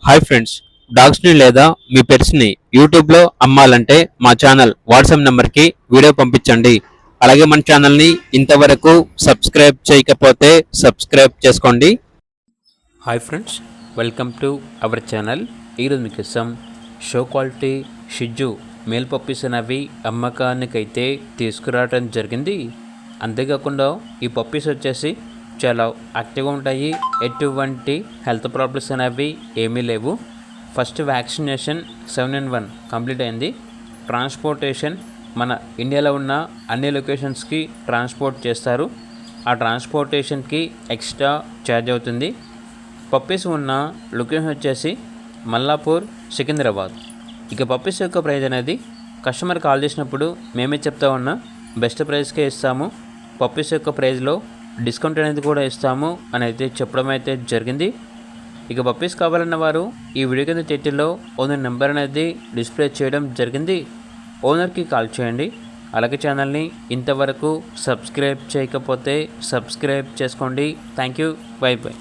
Hi friends, డాగ్స్ని లేదా మీ పెట్స్ని యూట్యూబ్లో అమ్మాలంటే మా ఛానల్ వాట్సాప్ నెంబర్కి వీడియో పంపించండి. అలాగే మన ఛానల్ని ఇంతవరకు సబ్స్క్రైబ్ చేయకపోతే సబ్స్క్రైబ్ చేసుకోండి. Hi friends, welcome to our channel. ఈరోజు మీకోసం షో క్వాలిటీ షిజ్జు మేల్ పప్పీస్ అనేవి అమ్మకానికైతే తీసుకురావడం జరిగింది. అంతేకాకుండా ఈ పప్పీస్ వచ్చేసి చాలా యాక్టివ్గా ఉంటాయి. ఎటువంటి హెల్త్ ప్రాబ్లమ్స్ అనేవి ఏమీ లేవు. ఫస్ట్ వ్యాక్సినేషన్ 7-in-1 కంప్లీట్ అయింది. ట్రాన్స్పోర్టేషన్ మన ఇండియాలో ఉన్న అన్ని లొకేషన్స్కి ట్రాన్స్పోర్ట్ చేస్తారు. ఆ ట్రాన్స్పోర్టేషన్కి ఎక్స్ట్రా ఛార్జ్ అవుతుంది. పప్పీస్ ఉన్న లొకేషన్ వచ్చేసి మల్లాపూర్, సికింద్రాబాద్. ఇక పప్పీస్ యొక్క ప్రైస్ అనేది కస్టమర్ కాల్ చేసినప్పుడు మేమే చెప్తా ఉన్నా బెస్ట్ ప్రైస్కే ఇస్తాము. పప్పీస్ యొక్క ప్రైస్లో డిస్కౌంట్ అనేది కూడా ఇస్తాము అని అయితే చెప్పడం అయితే జరిగింది. ఇక పప్పీస్ కావాలన్న వారు ఈ వీడియో కింద టైటిల్లో ఓనర్ నెంబర్ అనేది డిస్ప్లే చేయడం జరిగింది. ఓనర్కి కాల్ చేయండి. అలాగే ఛానల్ని ఇంతవరకు సబ్స్క్రైబ్ చేయకపోతే సబ్స్క్రైబ్ చేసుకోండి. Thank you. By by.